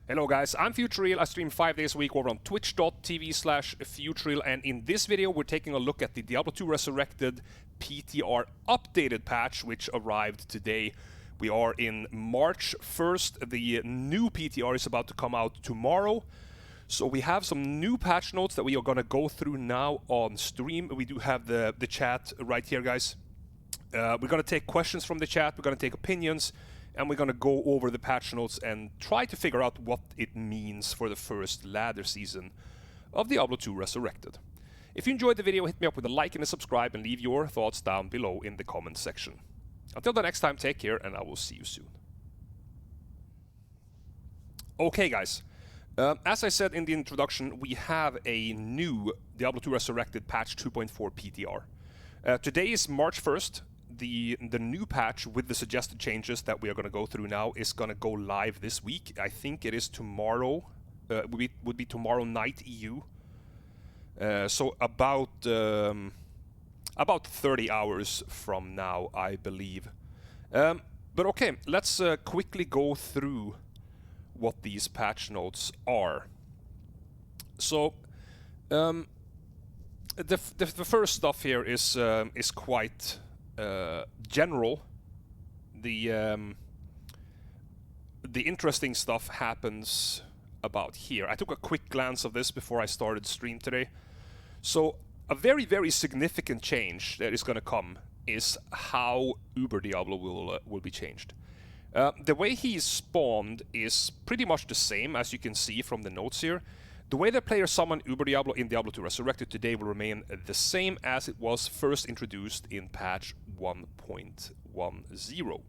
Hello guys, I'm Futureal. I stream 5 days a week over on twitch.tv/Futureal, and in this video we're taking a look at the Diablo 2 Resurrected PTR updated patch which arrived today. We are in March 1st. The new PTR is about to come out tomorrow. So we have some new patch notes that we are going to go through now on stream. We do have the chat right here, guys. We're going to take questions from the chat, we're going to take opinions, and we're going to go over the patch notes and try to figure out what it means for the first ladder season of Diablo 2 Resurrected. If you enjoyed the video, hit me up with a like and a subscribe, and leave your thoughts down below in the comments section. Until the next time, take care, and I will see you soon. Okay, guys. As I said in the introduction, we have a new Diablo 2 Resurrected patch 2.4 PTR. Today is March 1st. The new patch with the suggested changes that we are going to go through now is going to go live this week. I think it is tomorrow. Would be tomorrow night EU. So about 30 hours from now, I believe. But okay, let's quickly go through what these patch notes are. So the first stuff here is quite general. The interesting stuff happens about here. I took a quick glance of this before I started stream today. So a very, very significant change that is going to come is how Uber Diablo will be changed. The way he is spawned is pretty much the same, as you can see from the notes here. The way that players summon Uber Diablo in Diablo 2 Resurrected today will remain the same as it was first introduced in patch 1.10.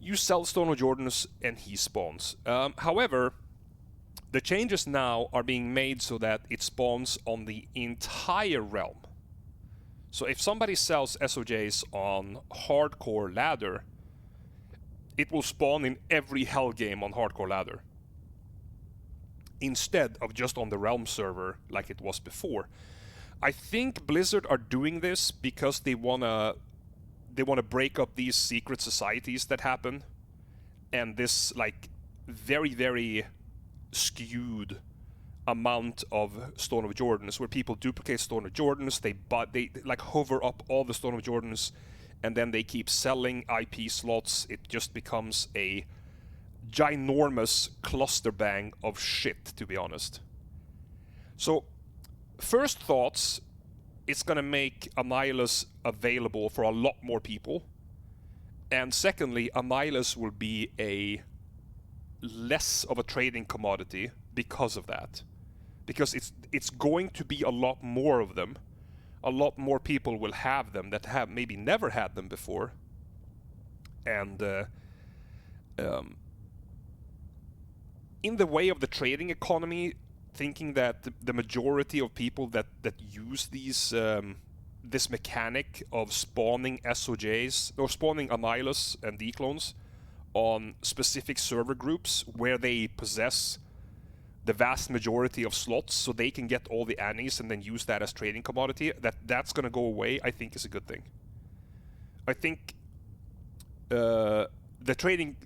You sell Stone of Jordanus and he spawns. However, the changes now are being made so that it spawns on the entire realm. So if somebody sells SOJs on Hardcore Ladder, it will spawn in every hell game on Hardcore Ladder, instead of just on the Realm server like it was before. I think Blizzard are doing this because they wanna break up these secret societies that happen, and this like very, very skewed amount of Stone of Jordanus, where people duplicate Stone of Jordanus, they like hover up all the Stone of Jordanus, and then they keep selling IP slots. It just becomes a ginormous cluster bang of shit, to be honest. So, first thoughts, it's gonna make Annihilus available for a lot more people. And secondly, Annihilus will be a less of a trading commodity because of that. Because it's going to be a lot more of them. A lot more people will have them that have maybe never had them before. And in the way of the trading economy, thinking that the majority of people that use these this mechanic of spawning SOJs or spawning Annihilus and declones on specific server groups where they possess the vast majority of slots, so they can get all the annies and then use that as trading commodity, that's going to go away, I think is a good thing. I think the trading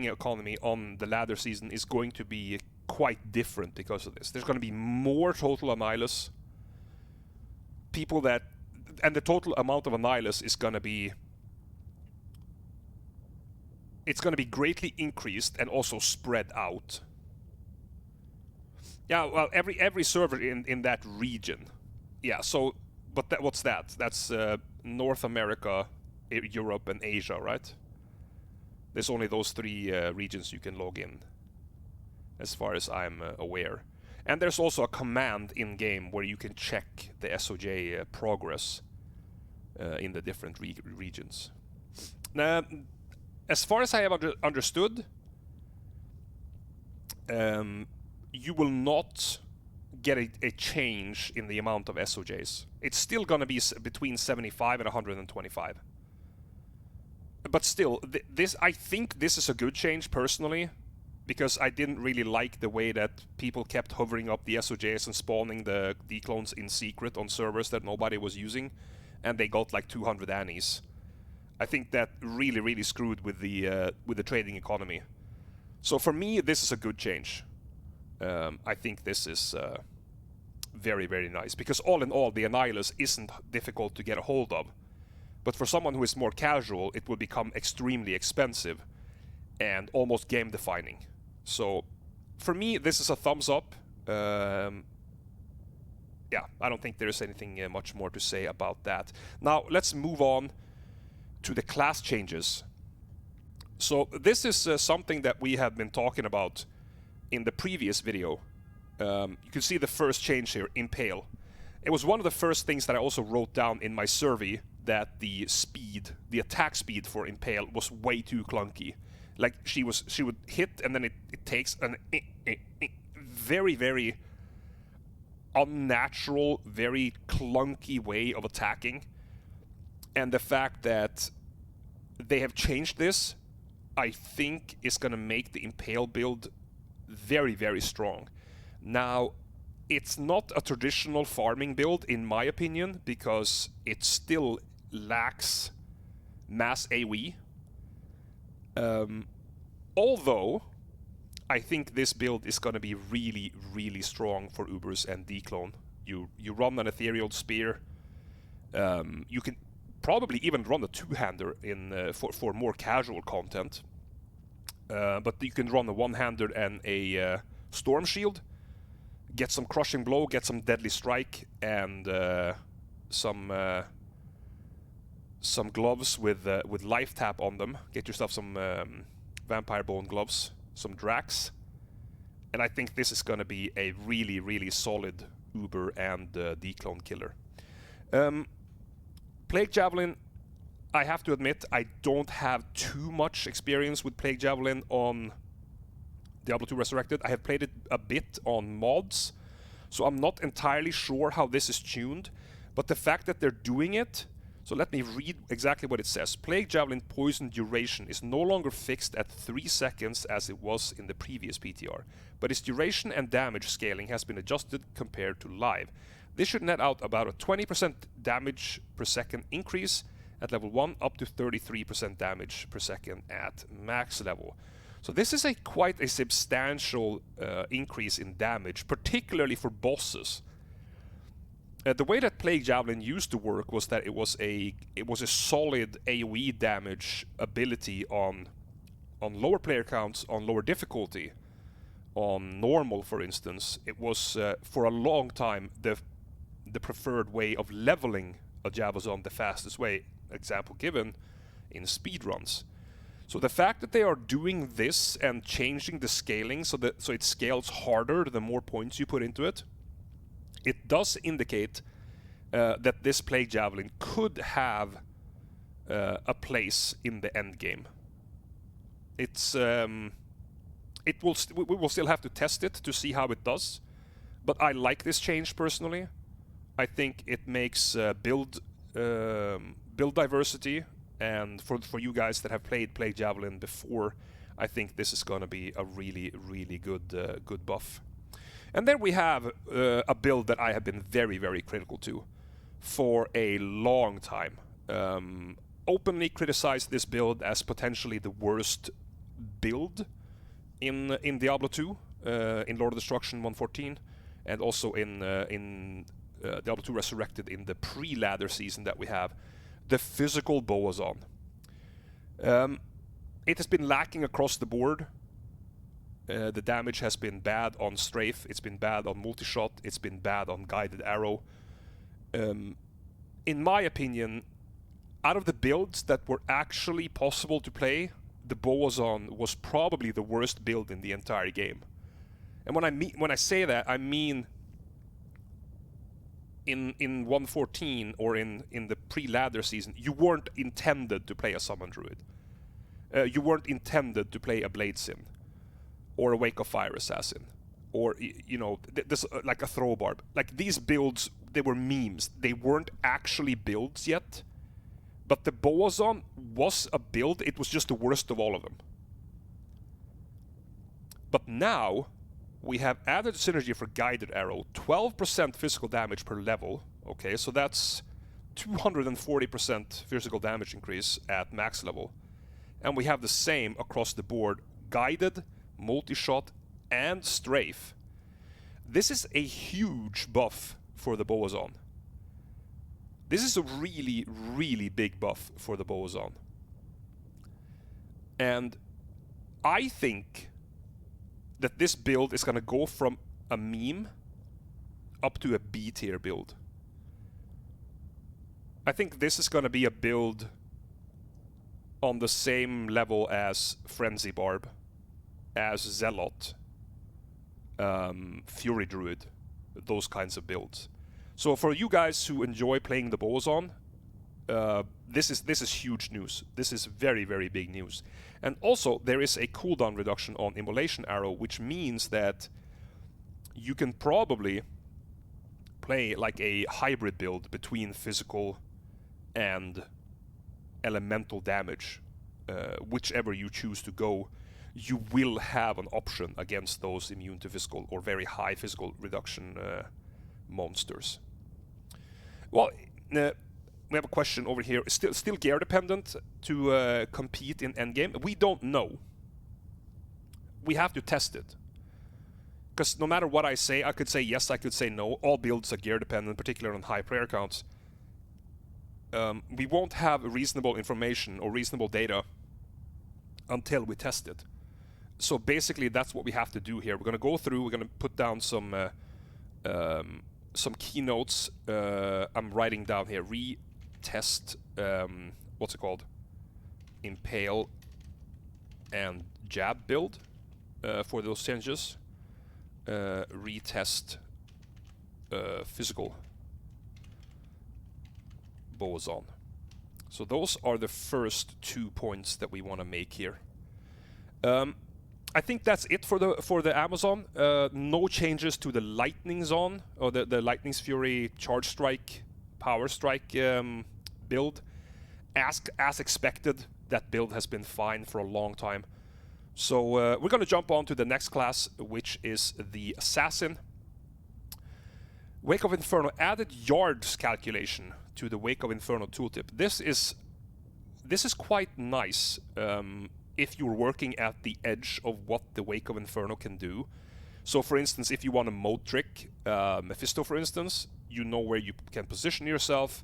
economy on the ladder season is going to be quite different because of this. There's going to be more total Annihilus. People that... And the total amount of Annihilus is going to be... It's going to be greatly increased and also spread out. Yeah, well, every server in that region. Yeah, so... But what's that? That's North America, Europe, and Asia, right? There's only those three regions you can log in, as far as I'm aware. And there's also a command in-game where you can check the SOJ progress in the different regions. Now, as far as I have understood, you will not get a change in the amount of SOJs. It's still going to be between 75 and 125. But still, I think this is a good change, personally, because I didn't really like the way that people kept hovering up the SOJs and spawning the declones in secret on servers that nobody was using, and they got like 200 annies. I think that really, really screwed with the trading economy. So for me, this is a good change. I think this is very, very nice. Because all in all, the Annihilus isn't difficult to get a hold of. But for someone who is more casual, it will become extremely expensive and almost game-defining. So, for me, this is a thumbs up. Yeah, I don't think there's anything much more to say about that. Now, let's move on to the class changes. So, this is something that we have been talking about in the previous video. You can see the first change here, Impale. It was one of the first things that I also wrote down in my survey, that the speed, the attack speed for Impale was way too clunky. Like, she would hit and then it takes an very, very unnatural, very clunky way of attacking. And the fact that they have changed this, I think is going to make the Impale build very, very strong. Now, it's not a traditional farming build, in my opinion, because it still lacks mass AoE. Although, I think this build is going to be really, really strong for Ubers and Declone. You run an Ethereal Spear. You can probably even run a two-hander in for more casual content. But you can run a one-hander and a Storm Shield. Get some Crushing Blow, get some Deadly Strike, and some gloves with Life Tap on them. Get yourself some Vampire Bone gloves, some Drax, and I think this is going to be a really, really solid Uber and Declone killer. Plague Javelin, I have to admit, I don't have too much experience with Plague Javelin on Diablo 2 Resurrected. I have played it a bit on mods, so I'm not entirely sure how this is tuned, but the fact that they're doing it, so let me read exactly what it says. Plague Javelin poison duration is no longer fixed at 3 seconds as it was in the previous PTR, but its duration and damage scaling has been adjusted compared to live. This should net out about a 20% damage per second increase at level 1 up to 33% damage per second at max level. So this is quite a substantial increase in damage, particularly for bosses. The way that Plague Javelin used to work was that it was a solid AoE damage ability on lower player counts, on lower difficulty, on normal, for instance. It was for a long time the preferred way of leveling a Javazon the fastest way. Example given in speedruns. So the fact that they are doing this and changing the scaling so it scales harder the more points you put into it, it does indicate that this Plague Javelin could have a place in the end game. We will still have to test it to see how it does, but I like this change personally. I think it makes build diversity. And for you guys that have played Plague Javelin before, I think this is going to be a really, really good buff. And then we have a build that I have been very, very critical to for a long time. Openly criticized this build as potentially the worst build in Diablo 2, in Lord of Destruction 1.14, and also in Diablo 2 Resurrected in the pre-ladder season that we have. The physical Boazon. It has been lacking across the board. The damage has been bad on Strafe, it's been bad on Multishot, it's been bad on Guided Arrow. In my opinion, out of the builds that were actually possible to play, the Boazon was probably the worst build in the entire game. And when I say that, I mean in 1.14 or in the pre-ladder season, you weren't intended to play a Summon Druid. You weren't intended to play a Bladesin or a Wake of Fire Assassin or, this like a Throwbarb. Like, these builds, they were memes. They weren't actually builds yet. But the Boazon was a build. It was just the worst of all of them. But now we have added synergy for Guided Arrow, 12% physical damage per level. Okay, so that's 240% physical damage increase at max level. And we have the same across the board, Guided, Multishot, and Strafe. This is a huge buff for the Boazon. This is a really, really big buff for the Boazon. And I think that this build is going to go from a meme up to a B tier build. I think this is going to be a build on the same level as Frenzy Barb, as Zealot, Fury Druid, those kinds of builds. So for you guys who enjoy playing the Boazon, this is huge news. This is very, very big news. And also, there is a cooldown reduction on Immolation Arrow, which means that you can probably play like a hybrid build between physical and elemental damage. Whichever you choose to go, you will have an option against those immune to physical or very high physical reduction monsters. Well, we have a question over here. Still gear dependent to compete in endgame? We don't know. We have to test it. Because no matter what I say, I could say yes, I could say no. All builds are gear dependent, particularly on high prayer counts. We won't have reasonable information or reasonable data until we test it. So basically, that's what we have to do here. We're going to go through. We're going to put down some keynotes. I'm writing down here. Retest. What's it called? Impale and jab build for those changes. Retest physical Boazon. So those are the first 2 points that we want to make here. I think that's it for the Amazon. No changes to the Lightning Zone or the Lightning's Fury Charge Strike, Power Strike build. As expected, that build has been fine for a long time. So we're going to jump on to the next class, which is the Assassin. Wake of Inferno added yards calculation to the Wake of Inferno tooltip. This is quite nice if you're working at the edge of what the Wake of Inferno can do. So for instance, if you want a mode trick, Mephisto for instance, you know where you can position yourself,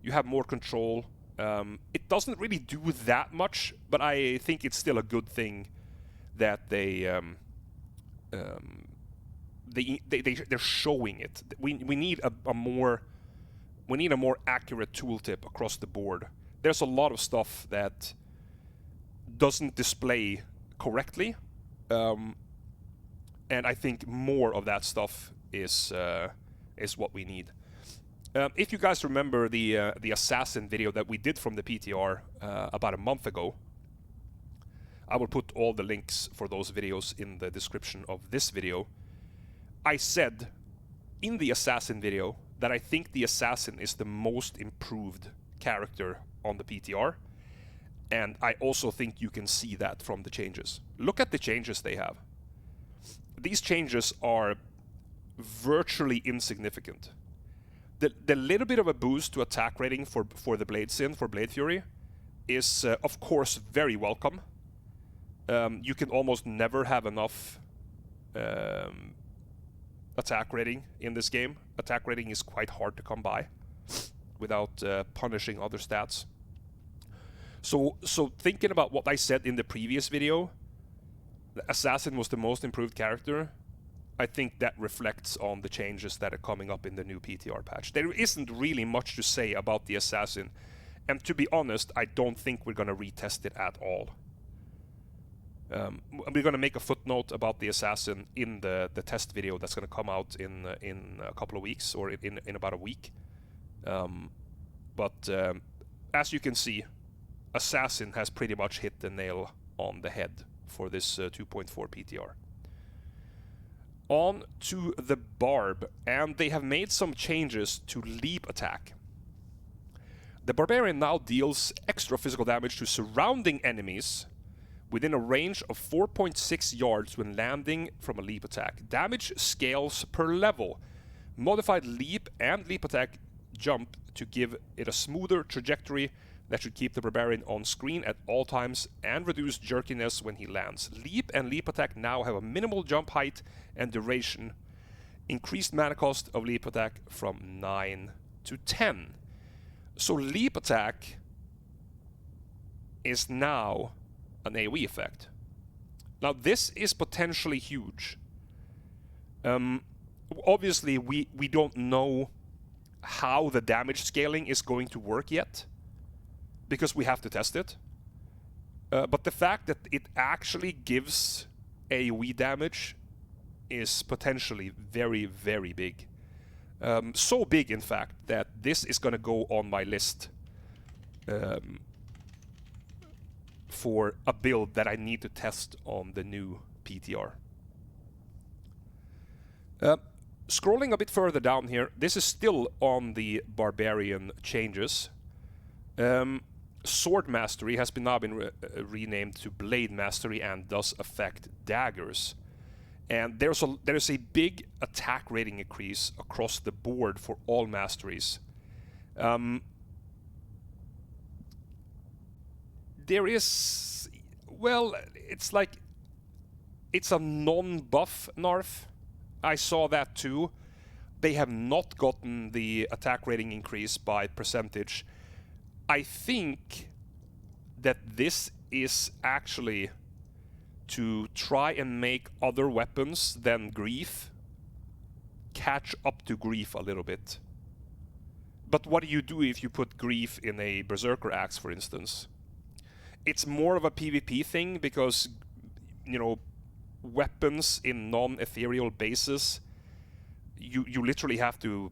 you have more control. It doesn't really do that much, but I think it's still a good thing that they're showing it. We need a more accurate tooltip across the board. There's a lot of stuff that doesn't display correctly, and I think more of that stuff is what we need. If you guys remember the Assassin video that we did from the PTR about a month ago, I will put all the links for those videos in the description of this video. I said in the Assassin video that I think the Assassin is the most improved character on the PTR, and I also think you can see that from the changes. Look at the changes they have. These changes are virtually insignificant. The little bit of a boost to attack rating for the Blade Sin, for Blade Fury, is of course very welcome. You can almost never have enough attack rating in this game. Attack rating is quite hard to come by without punishing other stats. So thinking about what I said in the previous video, the Assassin was the most improved character. I think that reflects on the changes that are coming up in the new PTR patch. There isn't really much to say about the Assassin, and to be honest, I don't think we're going to retest it at all. We're going to make a footnote about the Assassin in the test video that's going to come out in a couple of weeks, or in about a week. But as you can see, Assassin has pretty much hit the nail on the head for this 2.4 PTR. On to the Barb, and they have made some changes to leap attack. The Barbarian now deals extra physical damage to surrounding enemies within a range of 4.6 yards when landing from a leap attack. Damage scales per level. Modified leap and leap attack jump to give it a smoother trajectory that should keep the Barbarian on screen at all times and reduce jerkiness when he lands. Leap and leap attack now have a minimal jump height and duration. increased mana cost of leap attack from 9 to 10. So leap attack is now an AoE effect. Now this is potentially huge. Obviously we don't know how the damage scaling is going to work yet, because we have to test it. But the fact that it actually gives AoE damage is potentially very, very big. So big, in fact, that this is going to go on my list for a build that I need to test on the new PTR. Scrolling a bit further down here, this is still on the Barbarian changes. Sword Mastery has now been renamed to Blade Mastery and does affect daggers. And there's a big attack rating increase across the board for all masteries. There is, well, it's like, it's a non-buff nerf. I saw that too. They have not gotten the attack rating increase by percentage. I think that this is actually to try and make other weapons than Grief catch up to Grief a little bit. But what do you do if you put Grief in a Berserker Axe, for instance? It's more of a PvP thing, because, you know, weapons in non-ethereal bases, you literally have to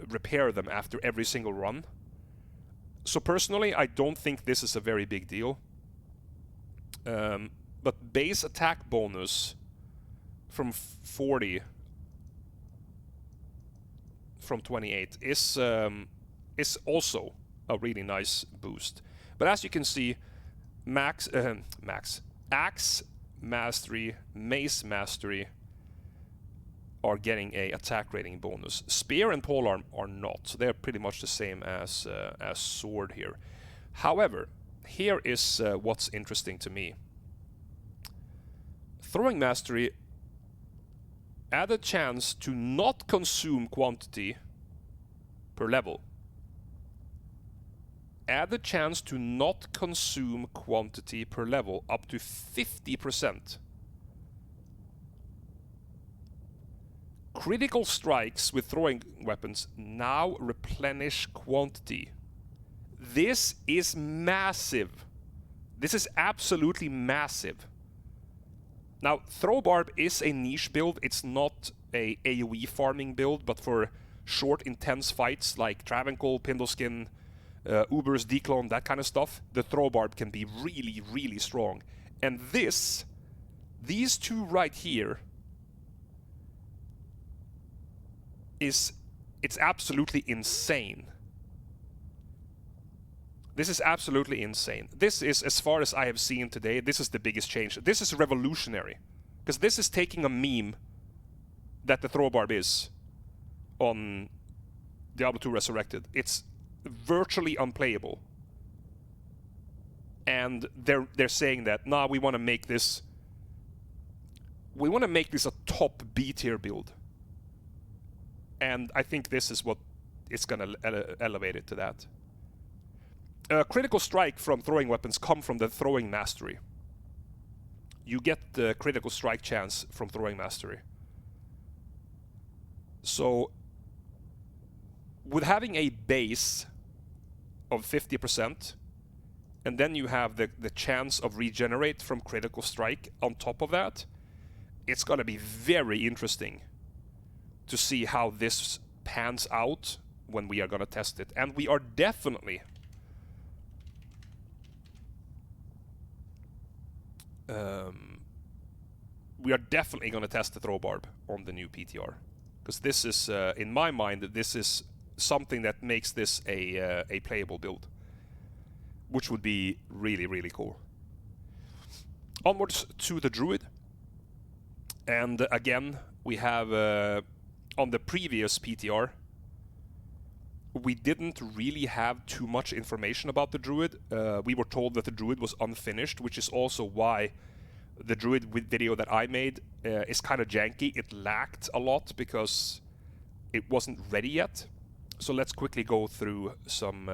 repair them after every single run. So personally, I don't think this is a very big deal. But base attack bonus from 40 from 28 is also a really nice boost. But as you can see, Axe Mastery, Mace Mastery are getting a attack rating bonus. Spear and Polearm are not, so they're pretty much the same as Sword here. However, here is what's interesting to me. Throwing Mastery add a chance to not consume quantity per level. Add a chance to not consume quantity per level up to 50%. Critical strikes with throwing weapons now replenish quantity. This is massive. This is absolutely massive. Now, Throw Barb is a niche build. It's not a AoE farming build, but for short, intense fights like Travancore, Pindleskin, Uber's Declone, that kind of stuff, the Throw Barb can be really, really strong. And these two right here, it's absolutely insane. This is absolutely insane. This is, as far as I have seen today, this is the biggest change. This is revolutionary. Because this is taking a meme that the Throw Barb is on Diablo 2 Resurrected. It's virtually unplayable. And they're saying that, nah, we want to make this a top B tier build. And I think this is what is going to elevate it to that. Critical strike from throwing weapons come from the Throwing Mastery. You get the critical strike chance from Throwing Mastery. So, with having a base of 50%, and then you have the chance of regenerate from critical strike on top of that, it's going to be very interesting to see how this pans out when we are going to test it. And we are definitely going to test the Throw Barb on the new PTR, because this is, in my mind, this is something that makes this a playable build, which would be really, really cool. Onwards to the Druid, and again we have on the previous PTR we didn't really have too much information about the Druid. We were told that the Druid was unfinished, which is also why the Druid video that I made is kind of janky. It lacked a lot because it wasn't ready yet. So let's quickly go through some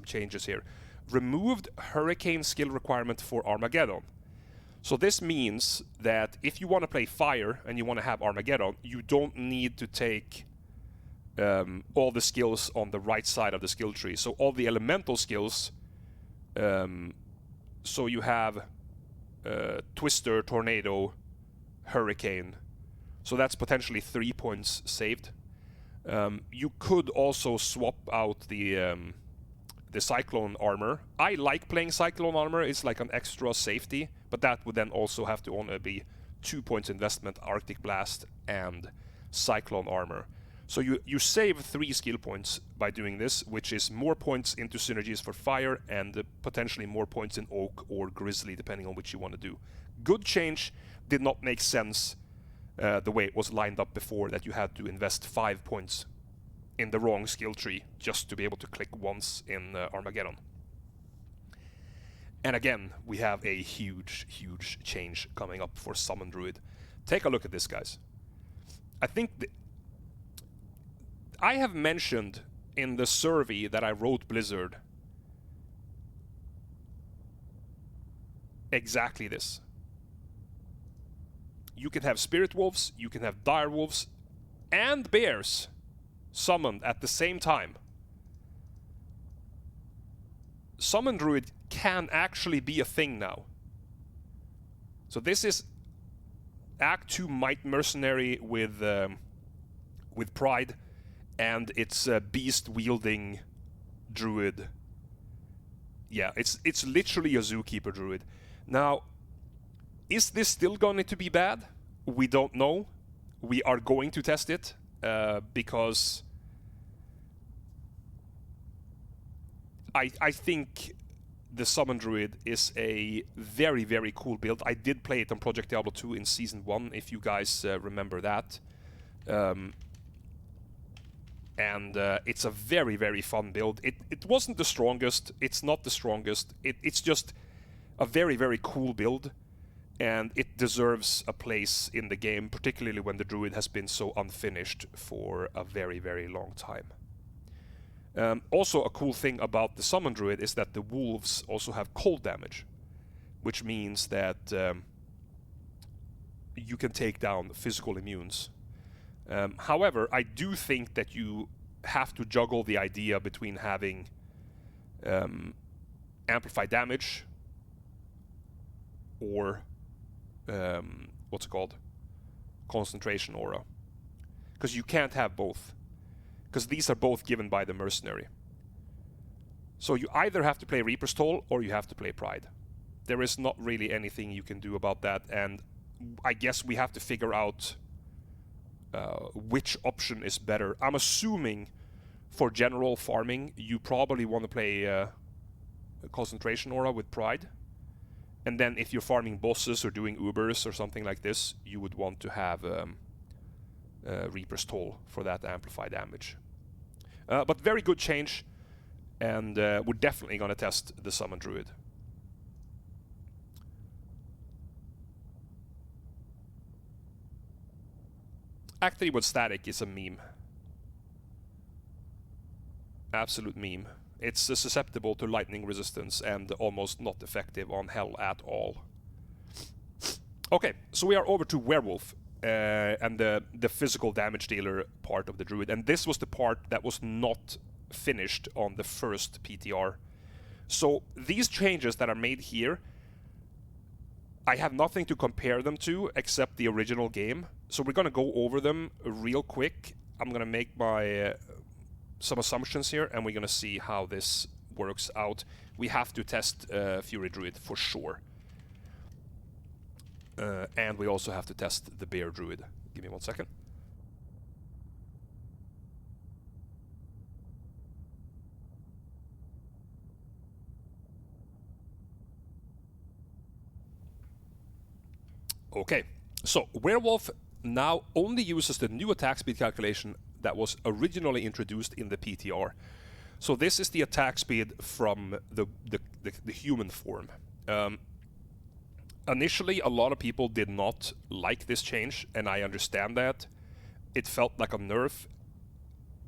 changes here. Removed Hurricane skill requirement for Armageddon. So this means that if you want to play Fire and you want to have Armageddon, you don't need to take all the skills on the right side of the skill tree. So all the elemental skills, so you have Twister, Tornado, Hurricane. So that's potentially 3 points saved. You could also swap out the Cyclone armor. I like playing Cyclone armor. It's like an extra safety, but that would then also have to only be 2 points investment, Arctic Blast and Cyclone armor. So you save 3 skill points by doing this, which is more points into synergies for Fire and potentially more points in Oak or Grizzly, depending on which you want to do. Good change. Did not make sense the way it was lined up before, that you had to invest 5 points in the wrong skill tree just to be able to click once in Armageddon. And again, we have a huge change coming up for Summon Druid. Take a look at this, guys. I think I have mentioned in the survey that I wrote Blizzard exactly this. You can have Spirit Wolves, you can have Dire Wolves, and Bears summoned at the same time. Summon Druid can actually be a thing now. So this is Act 2 Might Mercenary with Pride, and it's a beast-wielding Druid. Yeah, it's literally a Zookeeper Druid. Now, is this still going to be bad? We don't know. We are going to test it because I think the Summon Druid is a very cool build. I did play it on Project Diablo 2 in Season 1, if you guys remember that. And it's a very fun build. It wasn't the strongest. It's not the strongest. It's just a very cool build. And it deserves a place in the game, particularly when the Druid has been so unfinished for a very long time. Also, a cool thing about the Summon Druid is that the Wolves also have cold damage, which means that you can take down physical immunes. However, I do think that you have to juggle the idea between having amplified damage or what's it called? Concentration aura. Because you can't have both. Because these are both given by the Mercenary. So you either have to play Reaper's Toll or you have to play Pride. There is not really anything you can do about that, and I guess we have to figure out which option is better. I'm assuming for general farming, you probably want to play Concentration Aura with Pride. And then if you're farming bosses or doing Ubers or something like this, you would want to have Reaper's Toll for that amplified damage. But very good change, and we're definitely going to test the Summon Druid. Act 3 with static is a meme. Absolute meme. It's susceptible to lightning resistance and almost not effective on hell at all. Okay, so we are over to Werewolf and the physical damage dealer part of the Druid. And this was the part that was not finished on the first PTR. So these changes that are made here, I have nothing to compare them to except the original game. So we're going to go over them real quick. I'm going to make my some assumptions here, and we're going to see how this works out. We have to test Fury Druid for sure. And we also have to test the Bear Druid. Give me 1 second. Okay, so Werewolf now only uses the new attack speed calculation that was originally introduced in the PTR. So this is the attack speed from the human form. Initially, a lot of people did not like this change, and I understand that. It felt like a nerf,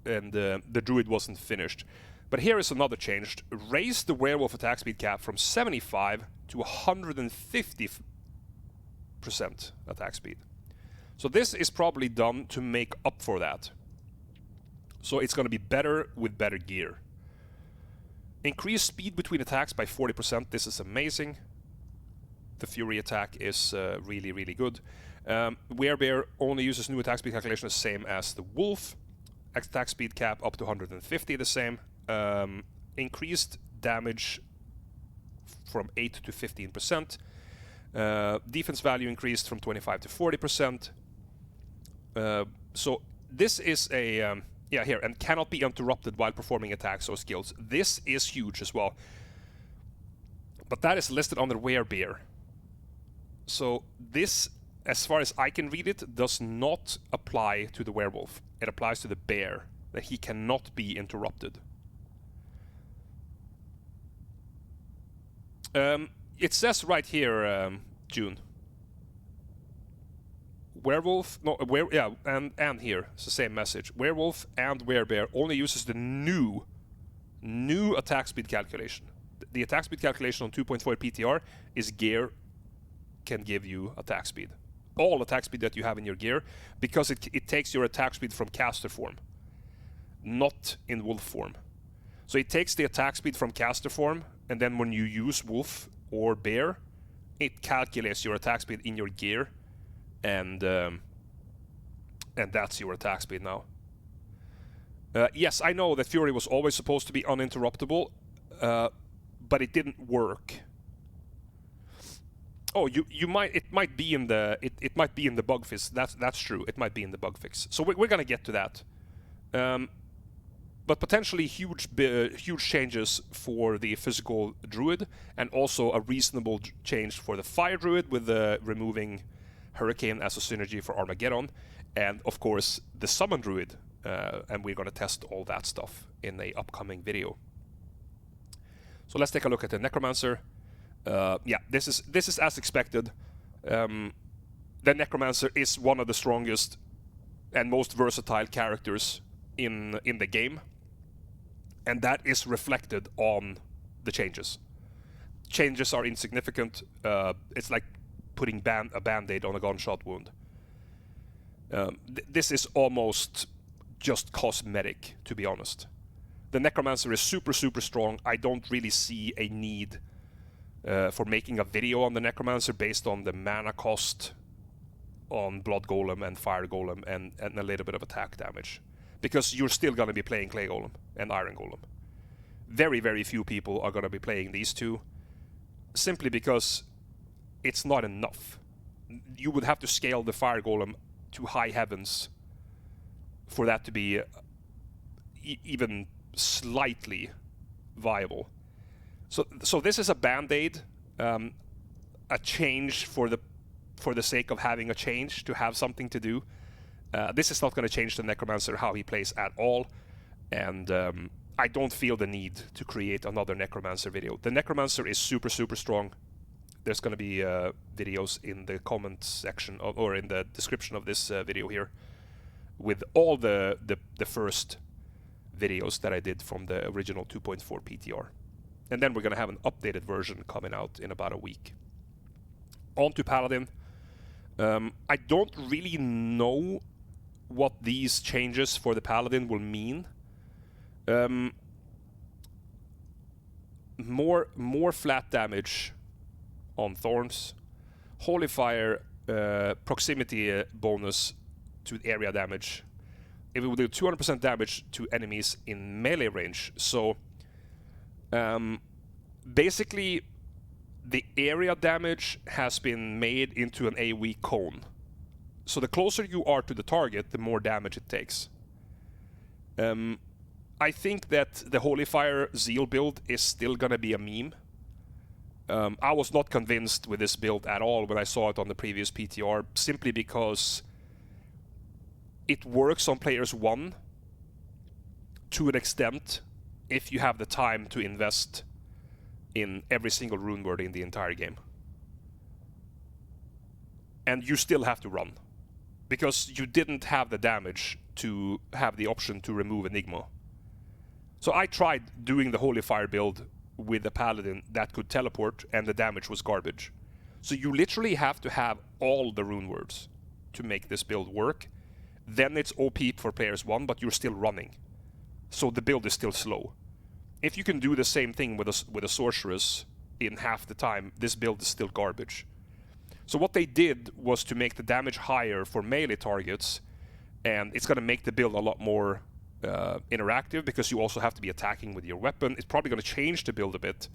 and the Druid wasn't finished. But here is another change. Raise the Werewolf attack speed cap from 75 to 150% attack speed. So this is probably done to make up for that. So it's going to be better with better gear. Increase speed between attacks by 40%. This is amazing. The Fury attack is really, really good. Werebear only uses new attack speed calculation the same as the Wolf. Attack speed cap up to 150, the same. Increased damage from 8 to 15%. Defense value increased from 25 to 40%. So this is a... yeah, here, and cannot be interrupted while performing attacks or skills. This is huge as well. But that is listed under Werebear. So this, as far as I can read it, does not apply to the Werewolf. It applies to the Bear, that he cannot be interrupted. It says right here, June. Werewolf, no, yeah, and here it's the same message. Werewolf and Werebear only uses the new attack speed calculation. The attack speed calculation on 2.4 PTR is gear can give you attack speed. All attack speed that you have in your gear, because it takes your attack speed from caster form, not in wolf form. So it takes the attack speed from caster form, and then when you use wolf or bear, it calculates your attack speed in your gear. And that's your attack speed now. Yes, I know that Fury was always supposed to be uninterruptible, but it didn't work. Oh, it might be in the bug fix. That's true. It might be in the bug fix. So we're gonna get to that. But potentially huge changes for the physical druid, and also a reasonable change for the fire druid with removing Hurricane as a synergy for Armageddon, and of course the summon druid, and we're going to test all that stuff in a upcoming video. So let's take a look at the Necromancer. Yeah, this is as expected. The Necromancer is one of the strongest and most versatile characters in the game, and that is reflected on the changes. Changes are insignificant. It's like putting a band-aid on a gunshot wound. This is almost just cosmetic, to be honest. The Necromancer is super, super strong. I don't really see a need for making a video on the Necromancer based on the mana cost on Blood Golem and Fire Golem and a little bit of attack damage. Because you're still going to be playing Clay Golem and Iron Golem. Very, very few people are going to be playing these two, simply because it's not enough. You would have to scale the Fire Golem to high heavens for that to be even slightly viable. So this is a band-aid, a change for the sake of having a change, to have something to do. This is not going to change the Necromancer how he plays at all, and I don't feel the need to create another Necromancer video. The Necromancer is super, super strong. There's going to be videos in the comment section or in the description of this video here with all the first videos that I did from the original 2.4 PTR. And then we're going to have an updated version coming out in about a week. On to Paladin. I don't really know what these changes for the Paladin will mean. More flat damage on Thorns. Holy Fire proximity bonus to area damage. It will do 200% damage to enemies in melee range. So basically the area damage has been made into an AoE cone. So the closer you are to the target, the more damage it takes. I think that the Holy Fire Zeal build is still gonna be a meme. I was not convinced with this build at all when I saw it on the previous PTR, simply because it works on players 1 to an extent if you have the time to invest in every single rune word in the entire game. and you still have to run. Because you didn't have the damage to have the option to remove Enigma. So I tried doing the Holy Fire build with a Paladin that could teleport, and the damage was garbage. So you literally have to have all the rune words to make this build work. Then it's OP for players 1, but you're still running. So the build is still slow. If you can do the same thing with a Sorceress in half the time, this build is still garbage. So what they did was to make the damage higher for melee targets, and it's going to make the build a lot more interactive, because you also have to be attacking with your weapon. It's probably going to change the build a bit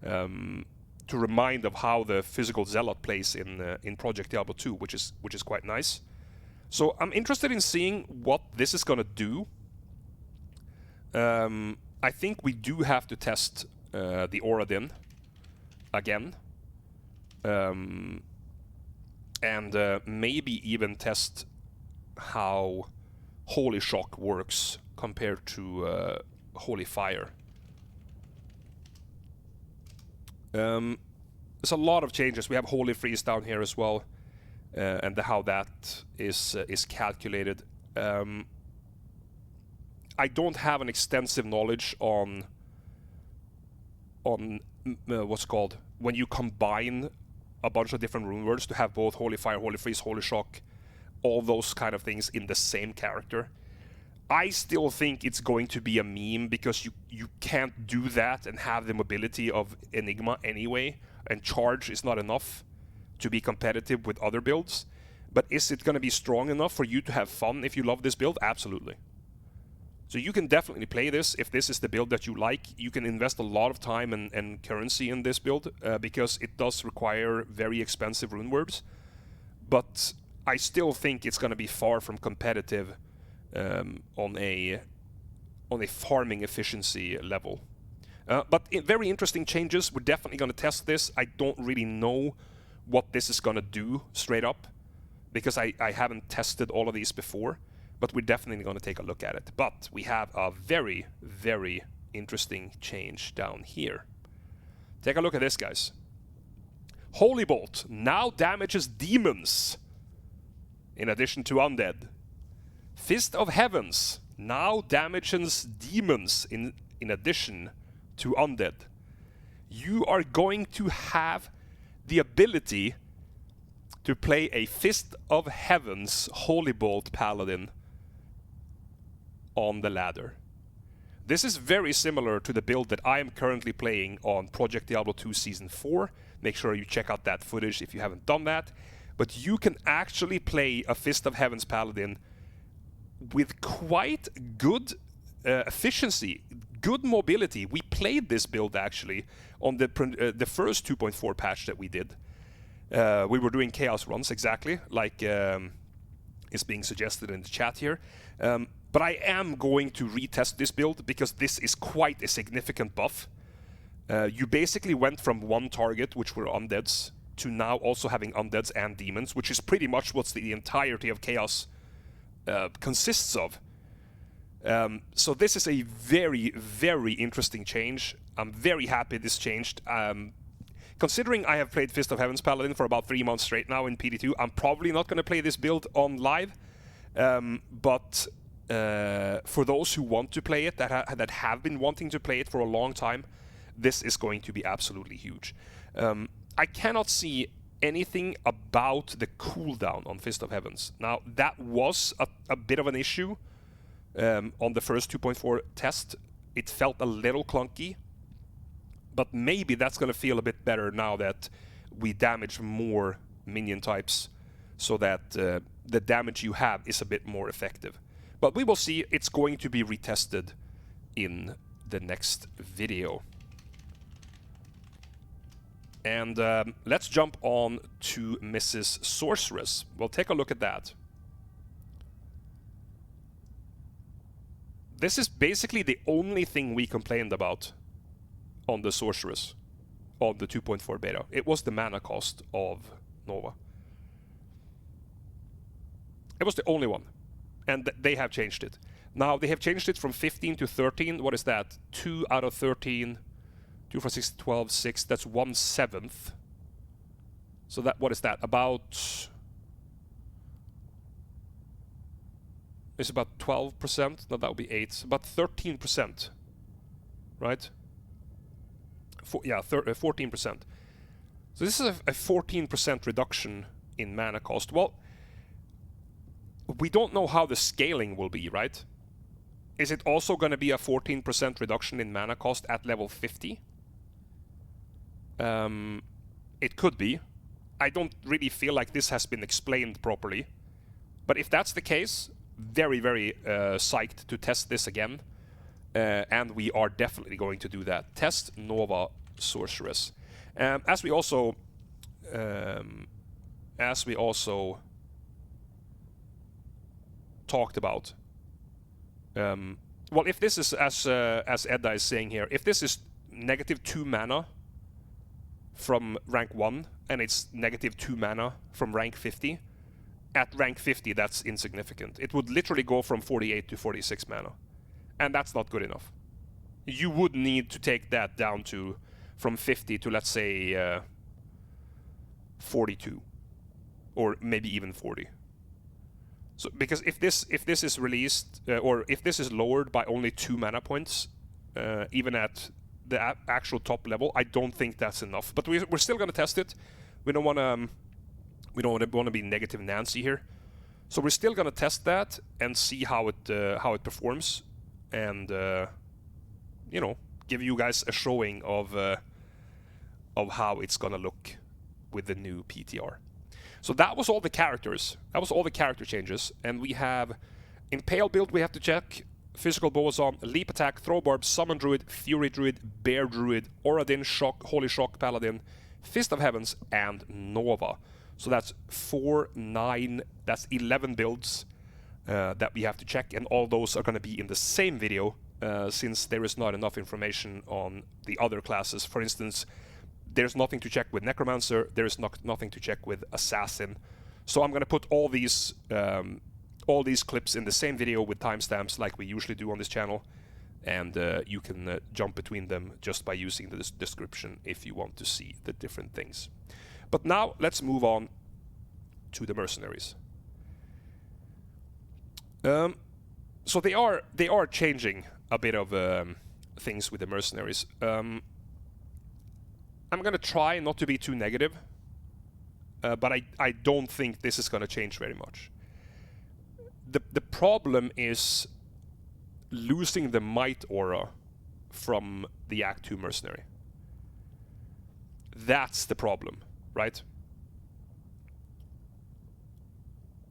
to remind of how the physical Zealot plays in Project Diablo 2, which is quite nice. So I'm interested in seeing what this is going to do. I think we do have to test the Oradin again. And maybe even test how Holy Shock works compared to Holy Fire. There's a lot of changes. We have Holy Freeze down here as well, and how that is calculated. I don't have an extensive knowledge on what's called when you combine a bunch of different rune words to have both Holy Fire, Holy Freeze, Holy Shock, all those kind of things in the same character. I still think it's going to be a meme, because you can't do that and have the mobility of Enigma anyway, and charge is not enough to be competitive with other builds. But is it going to be strong enough for you to have fun if you love this build? Absolutely. So you can definitely play this if this is the build that you like. You can invest a lot of time and currency in this build, because it does require very expensive rune words. But I still think it's going to be far from competitive on a farming efficiency level. But very interesting changes. We're definitely going to test this. I don't really know what this is going to do straight up, because I haven't tested all of these before. But we're definitely going to take a look at it. But we have a very, very interesting change down here. Take a look at this, guys. Holy Bolt now damages demons in addition to undead. Fist of Heavens now damages demons in addition to undead. You are going to have the ability to play a Fist of Heavens Holy Bolt Paladin on the ladder. This is very similar to the build that I am currently playing on Project Diablo 2 Season 4. Make sure you check out that footage if you haven't done that. But you can actually play a Fist of Heavens Paladin with quite good efficiency, good mobility. We played this build actually on the first 2.4 patch that we did. We were doing chaos runs, exactly like is being suggested in the chat here. But I am going to retest this build, because this is quite a significant buff. You basically went from one target, which were undeads, to now also having undeads and demons, which is pretty much what the entirety of chaos consists of. So this is a very, very interesting change. I'm very happy this changed. Considering I have played Fist of Heavens Paladin for about 3 months straight now in PD2, I'm probably not going to play this build on live. But for those who want to play it, that have been wanting to play it for a long time, this is going to be absolutely huge. I cannot see anything about the cooldown on Fist of Heavens. Now, that was a bit of an issue on the first 2.4 test. It felt a little clunky, but maybe that's going to feel a bit better now that we damage more minion types, so that the damage you have is a bit more effective. But we will see. It's going to be retested in the next video. And let's jump on to Mrs. Sorceress. We'll take a look at that. This is basically the only thing we complained about on the Sorceress, on the 2.4 beta. It was the mana cost of Nova. It was the only one. And they have changed it. Now, they have changed it from 15 to 13. What is that? 2 out of 13. 2 for 6, 12, 6. That's 1/7. So that, what is that? About is about 12%. No, that would be 8. About 13%. Right? 14%. So this is a 14% reduction in mana cost. Well, we don't know how the scaling will be, right? Is it also going to be a 14% reduction in mana cost at level 50? It could be. I don't really feel like this has been explained properly. But if that's the case, very, very psyched to test this again. And we are definitely going to do that. Test Nova Sorceress. As we also talked about. Well, if this is, as Edda is saying here, if this is -2 mana from rank 1, and it's -2 mana from rank 50, at rank 50 that's insignificant. It would literally go from 48 to 46 mana. And that's not good enough. You would need to take that down to, from 50 to, let's say, 42. Or maybe even 40. So, because if this is released, or if this is lowered by only 2 mana points, even at the actual top level, I don't think that's enough. But we're still going to test it. We don't want to be negative Nancy here, so we're still going to test that and see how it performs, and you know, give you guys a showing of how it's going to look with the new PTR. So that was all the characters. That was all the character changes. And we have Impale build we have to check. Physical Boazon, Leap Attack, Throw Barb, Summon Druid, Fury Druid, Bear Druid, Oradin, Shock, Holy Shock, Paladin, Fist of Heavens, and Nova. So that's 4, 9, that's 11 builds that we have to check. And all those are going to be in the same video since there is not enough information on the other classes. For instance, there's nothing to check with Necromancer, there's nothing to check with Assassin. So I'm going to put all these clips in the same video with timestamps like we usually do on this channel. And you can jump between them just by using the description if you want to see the different things. But now let's move on to the Mercenaries. So they are changing a bit of things with the Mercenaries. I'm going to try not to be too negative, but I don't think this is going to change very much. The problem is losing the Might aura from the Act 2 Mercenary. That's the problem, right?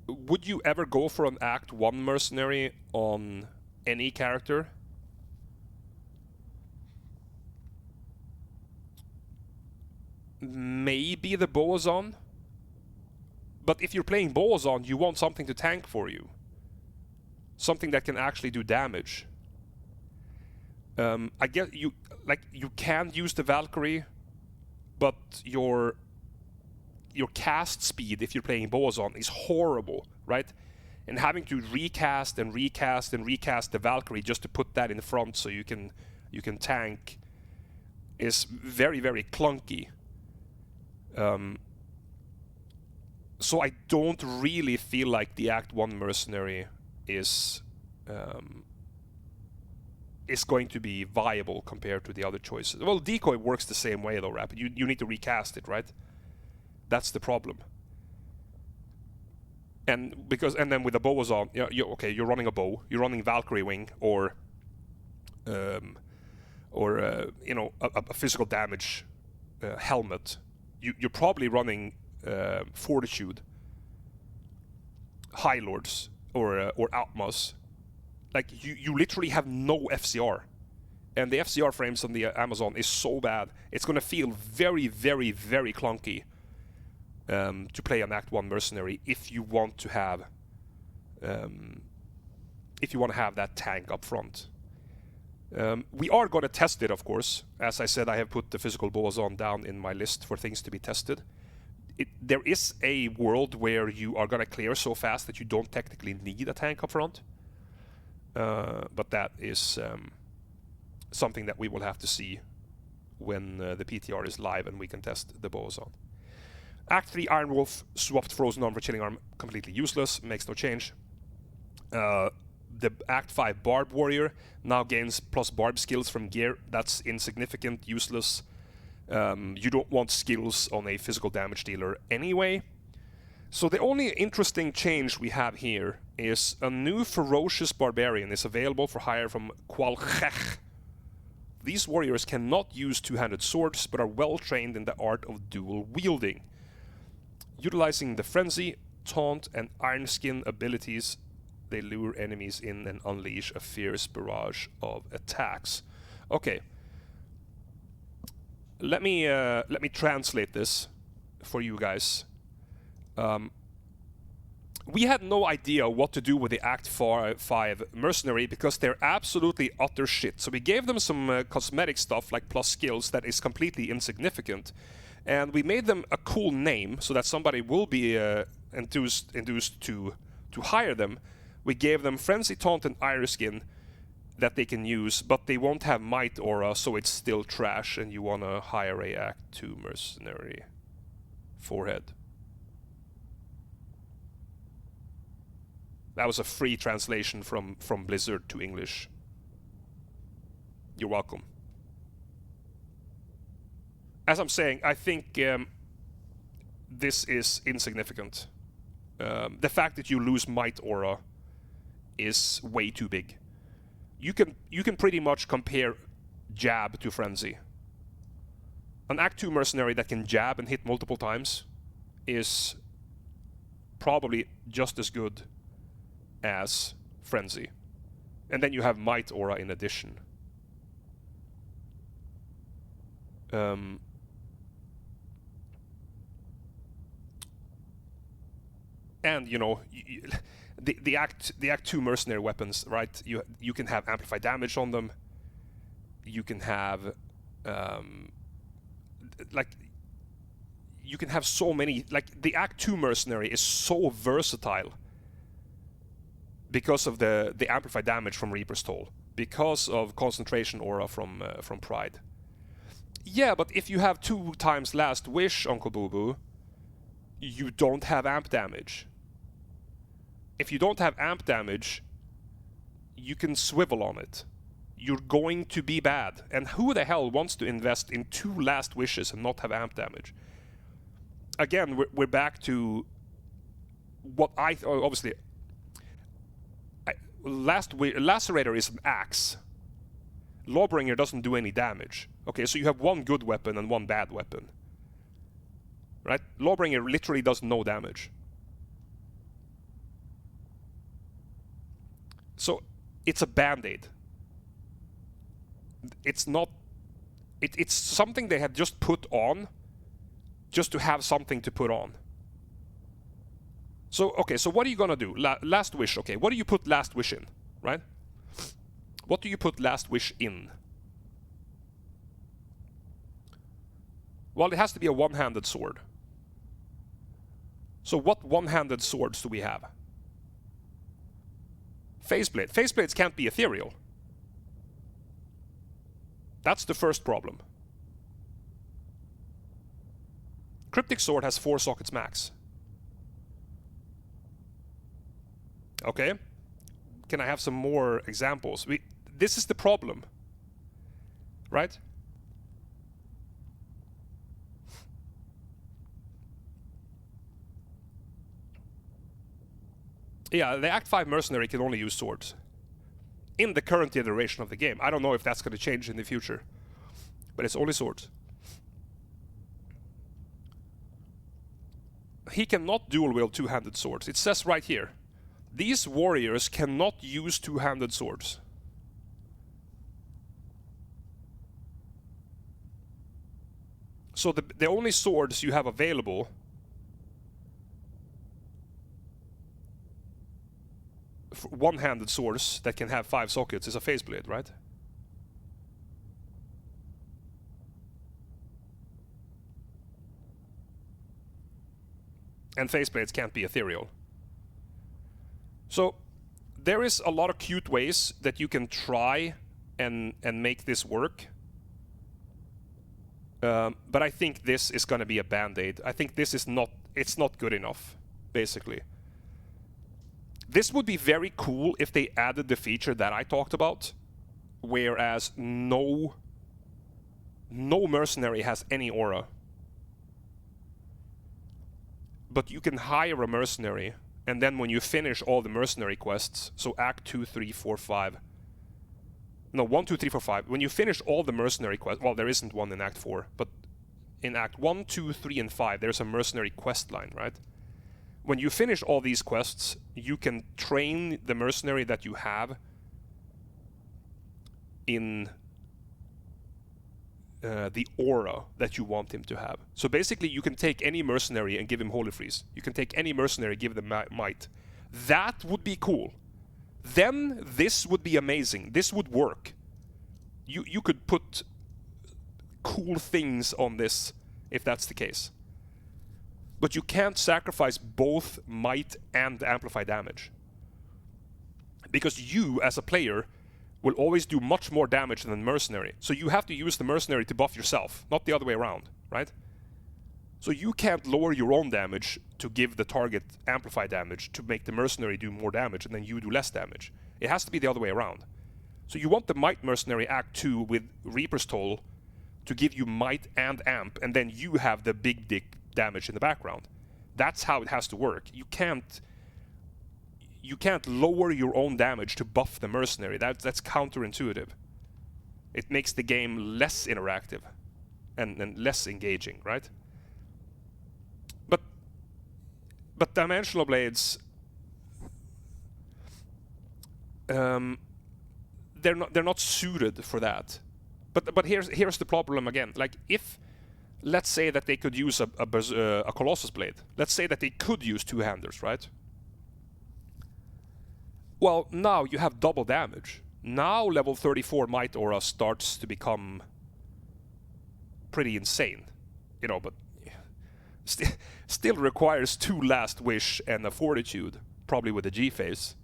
Would you ever go for an Act 1 Mercenary on any character? Maybe the Boazon. But if you're playing Boazon, you want something to tank for you. Something that can actually do damage. I guess you can use the Valkyrie, but your cast speed, if you're playing Boazon, is horrible, right? And having to recast and recast and recast the Valkyrie just to put that in front so you can tank is very, very clunky. So I don't really feel like the Act 1 Mercenary is going to be viable compared to the other choices. Well, Decoy works the same way though, Rapid. You need to recast it, right? That's the problem. And then with the Boazon, you're running a bow, you're running Valkyrie Wing, or a physical damage helmet. You're probably running Fortitude, High Lords, or Outmas. Like you literally have no FCR, and the FCR frames on the Amazon is so bad. It's gonna feel very, very, very clunky to play an Act 1 Mercenary if you want to have that tank up front. We are going to test it, of course. As I said, I have put the Physical Boazon down in my list for things to be tested. There is a world where you are going to clear so fast that you don't technically need a tank up front. But that is something that we will have to see when the PTR is live and we can test the Boazon. Act 3 Iron Wolf, swapped Frozen Arm for Chilling Arm, completely useless, makes no change. The Act 5 Barb Warrior now gains plus Barb skills from gear. That's insignificant, useless. You don't want skills on a physical damage dealer anyway. So the only interesting change we have here is a new Ferocious Barbarian is available for hire from Qualchech. These warriors cannot use two-handed swords, but are well trained in the art of dual wielding. Utilizing the Frenzy, Taunt, and Iron Skin abilities, they lure enemies in and unleash a fierce barrage of attacks. Okay. Let me translate this for you guys. We had no idea what to do with the Act 5 Mercenary because they're absolutely utter shit. So we gave them some cosmetic stuff like plus skills that is completely insignificant. And we made them a cool name so that somebody will be enthused to hire them. We gave them Frenzy, Taunt, and Iron Skin that they can use, but they won't have Might Aura, so it's still trash, and you want to hire a Act 2 Mercenary. Forehead. That was a free translation from Blizzard to English. You're welcome. As I'm saying, I think this is insignificant. The fact that you lose Might Aura is way too big. You can pretty much compare Jab to Frenzy. An Act 2 Mercenary that can jab and hit multiple times is probably just as good as Frenzy. And then you have Might Aura in addition. And you know, the Act 2 Mercenary weapons, right? You can have amplified damage on them. You can have like you can have so many. Like the Act 2 Mercenary is so versatile because of the amplified damage from Reaper's Toll, because of concentration aura from Pride. Yeah, but if you have 2 times Last Wish, Uncle Boo Boo, you don't have amp damage. If you don't have amp damage, you can swivel on it. You're going to be bad. And who the hell wants to invest in 2 Last Wishes and not have amp damage? Again, we're back to what obviously... Lacerator is an axe. Lawbringer doesn't do any damage. Okay, so you have 1 good weapon and 1 bad weapon. Right? Lawbringer literally does no damage. So, it's a band-aid. It's not... It's something they have just put on just to have something to put on. So, okay, so what are you gonna do? Last Wish, okay. What do you put Last Wish in, right? What do you put Last Wish in? Well, it has to be a one-handed sword. So what one-handed swords do we have? Faceblade. Faceblades can't be ethereal. That's the first problem. Cryptic Sword has 4 sockets max. Okay. Can I have some more examples? This is the problem. Right? Yeah, the Act 5 Mercenary can only use swords. In the current iteration of the game. I don't know if that's going to change in the future. But it's only swords. He cannot dual wield 2-handed swords. It says right here. These warriors cannot use 2-handed swords. So the only swords you have available one-handed swords that can have 5 sockets is a Faceblade, right? And Faceblades can't be ethereal. So there is a lot of cute ways that you can try and make this work. But I think this is going to be a band-aid. I think this is not... It's not good enough, basically. This would be very cool if they added the feature that I talked about, whereas no mercenary has any aura. But you can hire a mercenary, and then when you finish all the mercenary quests, so Act 2, 3, 4, 5... No, 1, 2, 3, 4, 5. When you finish all the mercenary quests... Well, there isn't one in Act 4, but in Act 1, 2, 3, and 5, there's a mercenary quest line, right? When you finish all these quests, you can train the mercenary that you have in the aura that you want him to have. So basically, you can take any mercenary and give him Holy Freeze. You can take any mercenary, give them Might. That would be cool. Then this would be amazing. This would work. You could put cool things on this if that's the case. But you can't sacrifice both Might and Amplify damage. Because you, as a player, will always do much more damage than Mercenary. So you have to use the Mercenary to buff yourself, not the other way around, right? So you can't lower your own damage to give the target Amplify damage to make the Mercenary do more damage and then you do less damage. It has to be the other way around. So you want the Might Mercenary Act 2 with Reaper's Toll to give you Might and Amp, and then you have the big dick damage in the background. That's how it has to work. You can't lower your own damage to buff the mercenary. That's counterintuitive. It makes the game less interactive and less engaging, right? But Dimensional Blades, they're not suited for that. But here's the problem again. Like, if let's say that they could use a Colossus Blade. Let's say that they could use two-handers, right? Well, now you have double damage. Now level 34 Might Aura starts to become pretty insane. You know, but still requires 2 Last Wish and a Fortitude, probably with a G-Phase.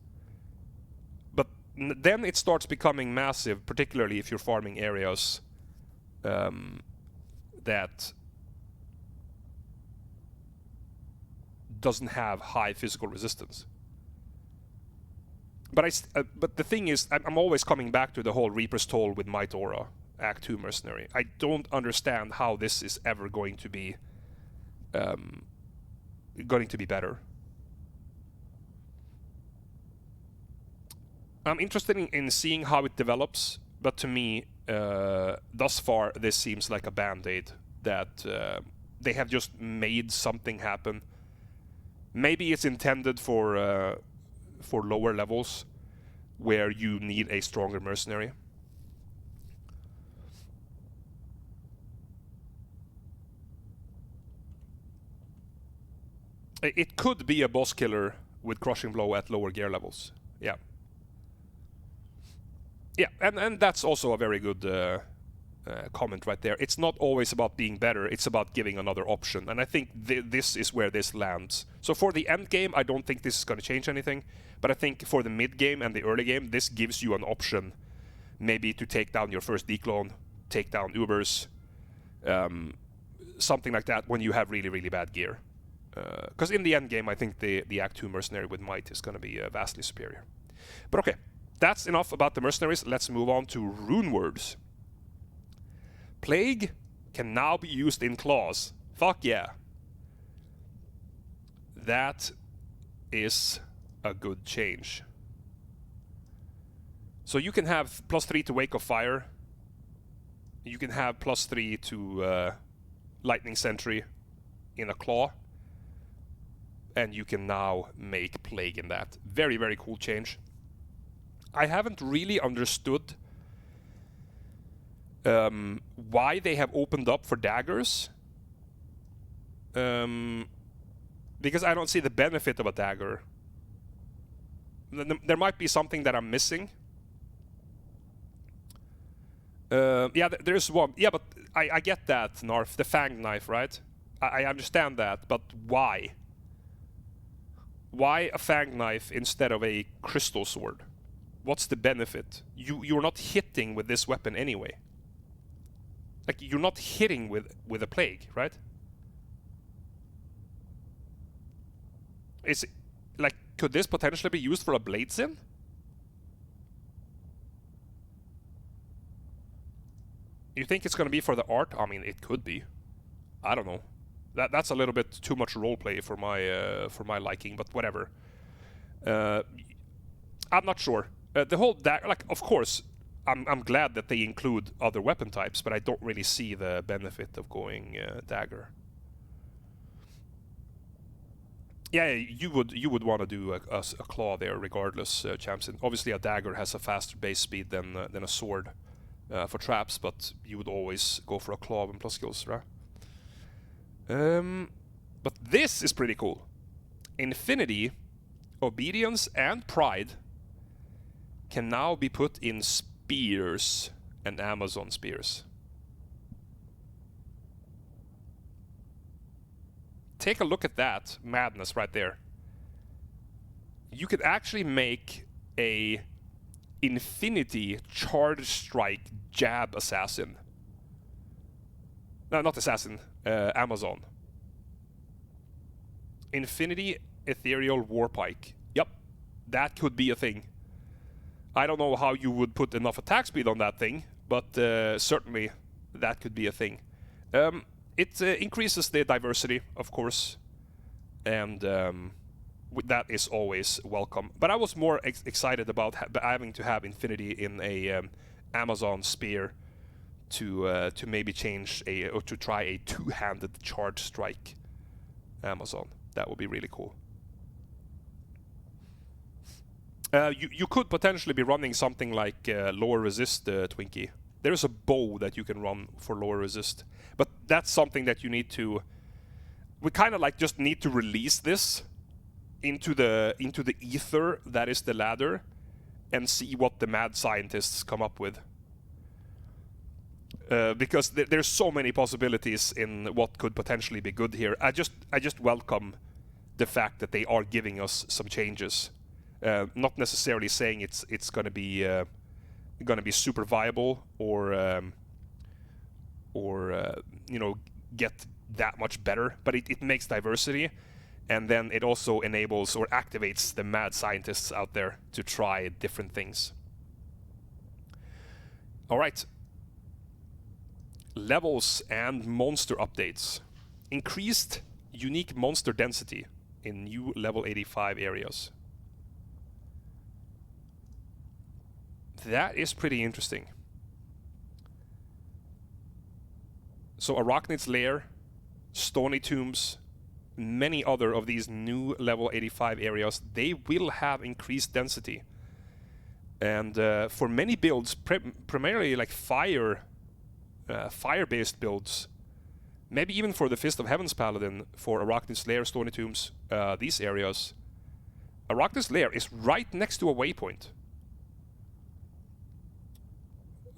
But then it starts becoming massive, particularly if you're farming areas that doesn't have high physical resistance. But the thing is, I'm always coming back to the whole Reaper's Toll with Might Aura, Act 2 Mercenary. I don't understand how this is ever going to be better. I'm interested in seeing how it develops, but to me, thus far, this seems like a band-aid that they have just made something happen. Maybe it's intended for lower levels where you need a stronger mercenary. It could be a boss killer with Crushing Blow at lower gear levels. Yeah. Yeah, and that's also a very good comment right there. It's not always about being better, it's about giving another option. And I think this is where this lands. So for the end game, I don't think this is going to change anything. But I think for the mid game and the early game, this gives you an option maybe to take down your first declone, take down Ubers, something like that when you have really, really bad gear. Because in the end game, I think the Act 2 Mercenary with Might is going to be vastly superior. But okay, that's enough about the Mercenaries. Let's move on to Runewords. Plague can now be used in claws. Fuck yeah. That is a good change. So you can have +3 to Wake of Fire. You can have +3 to Lightning Sentry in a claw. And you can now make Plague in that. Very, very cool change. I haven't really understood why they have opened up for daggers. Because I don't see the benefit of a dagger. There might be something that I'm missing. Yeah, there's one. Yeah, but I get that, Narf. The Fanged Knife, right? I understand that, but why? Why a Fanged Knife instead of a Crystal Sword? What's the benefit? You're not hitting with this weapon anyway. Like, you're not hitting with a Plague, right? It's like, could this potentially be used for a Bladezin? You think it's going to be for the art? I mean, it could be. I don't know. That's a little bit too much roleplay for my liking, but whatever. I'm not sure. The whole like, of course, I'm glad that they include other weapon types, but I don't really see the benefit of going dagger. Yeah, you would want to do a claw there, regardless, Champion. Obviously, a dagger has a faster base speed than a sword for traps, but you would always go for a claw and plus skills, right? But this is pretty cool. Infinity, Obedience, and Pride can now be put in spears and Amazon spears. Take a look at that madness right there. You could actually make a Infinity Charge Strike Jab Assassin. No, not Assassin, Amazon. Infinity Ethereal Warpike. Yep, that could be a thing. I don't know how you would put enough attack speed on that thing, but certainly that could be a thing. It increases the diversity, of course, and that is always welcome. But I was more excited about having to have Infinity in a Amazon spear to maybe change or to try a two-handed charge strike Amazon. That would be really cool. You could potentially be running something like lower resist Twinkie. There's a bow that you can run for lower resist, but that's something that you need to. We kind of like just need to release this into the ether that is the ladder, and see what the mad scientists come up with. Because there's so many possibilities in what could potentially be good here. I just welcome the fact that they are giving us some changes. Not necessarily saying it's going to be super viable or you know, get that much better, but it makes diversity, and then it also enables or activates the mad scientists out there to try different things. All right. Levels and monster updates. Increased unique monster density in new level 85 areas. That is pretty interesting. So Arachnid's Lair, Stony Tombs, many other of these new level 85 areas, they will have increased density. And for many builds, primarily like fire-based builds, maybe even for the Fist of Heaven's Paladin, for Arachnid's Lair, Stony Tombs, these areas, Arachnid's Lair is right next to a waypoint.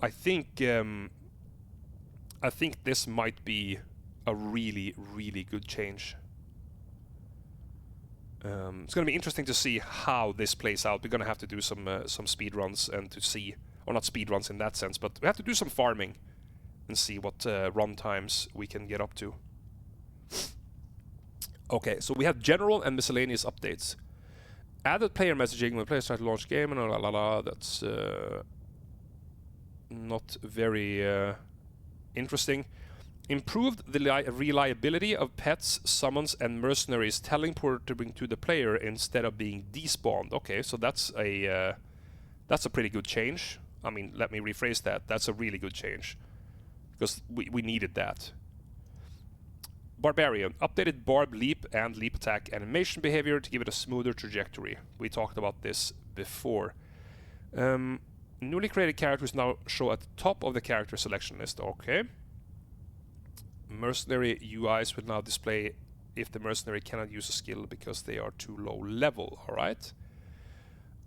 I think this might be a really, really good change. It's going to be interesting to see how this plays out. We're going to have to do some speed runs and to see, or not speed runs in that sense, but we have to do some farming and see what run times we can get up to. Okay, so we have general and miscellaneous updates. Added player messaging when players try to launch game and la la la. That's not very interesting. Improved the reliability of pets, summons, and mercenaries teleporting to the player instead of being despawned. Okay, so that's a pretty good change. I mean, let me rephrase that. That's a really good change, because we needed that. Barbarian. Updated Barb Leap and Leap Attack animation behavior to give it a smoother trajectory. We talked about this before. Newly created characters now show at the top of the character selection list. Okay. Mercenary UIs will now display if the mercenary cannot use a skill because they are too low level. Alright.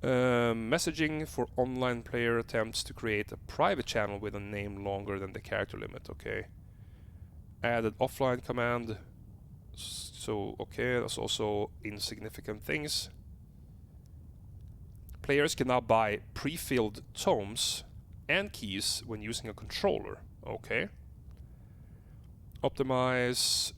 Messaging for online player attempts to create a private channel with a name longer than the character limit. Okay. Added offline command. So, okay, that's also insignificant things. Players can now buy pre-filled tomes and keys when using a controller. Okay. Optimize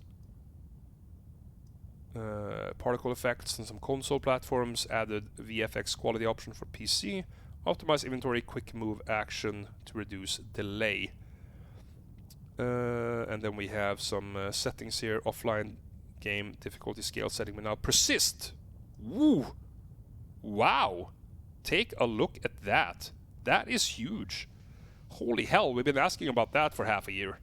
particle effects and some console platforms, added VFX quality option for PC, optimize inventory, quick move action to reduce delay. And then we have some settings here, offline game difficulty scale setting, but now persist. Woo! Wow! Take a look at that. That is huge. Holy hell, we've been asking about that for half a year.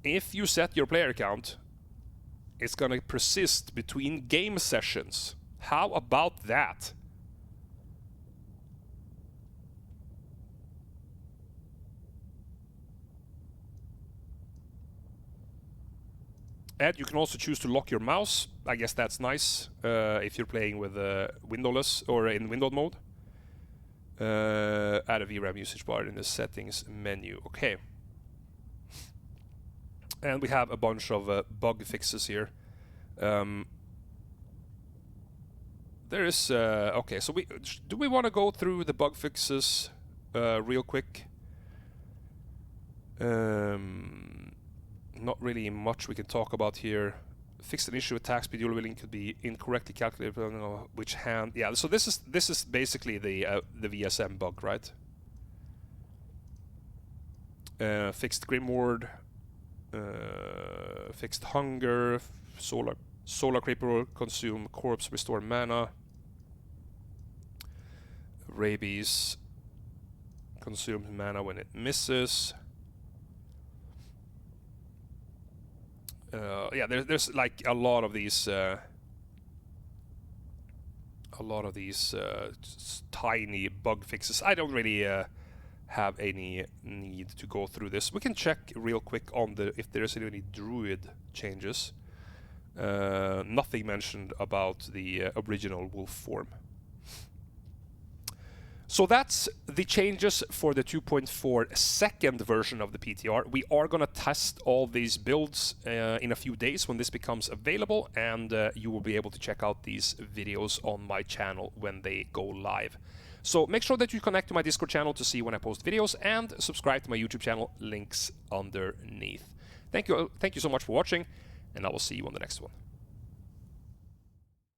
If you set your player count, it's gonna persist between game sessions. How about that? And you can also choose to lock your mouse. I guess that's nice if you're playing with windowless or in windowed mode. Add a VRAM usage bar in the settings menu. Okay. And we have a bunch of bug fixes here. There is... okay, so do we want to go through the bug fixes real quick? Not really much we can talk about here. Fixed an issue, attack speed dual-wielding could be incorrectly calculated depending on which hand. Yeah, so this is basically the VSM bug, right? Fixed Grimward, fixed hunger, solar creeper will consume corpse, restore mana. Rabies consumes mana when it misses. Yeah, there's like a lot of these tiny bug fixes. I don't really have any need to go through this. We can check real quick on if there's any Druid changes. Nothing mentioned about the original wolf form. So that's the changes for the 2.4 second version of the PTR. We are going to test all these builds in a few days when this becomes available, and you will be able to check out these videos on my channel when they go live. So make sure that you connect to my Discord channel to see when I post videos, and subscribe to my YouTube channel, links underneath. Thank you so much for watching, and I will see you on the next one.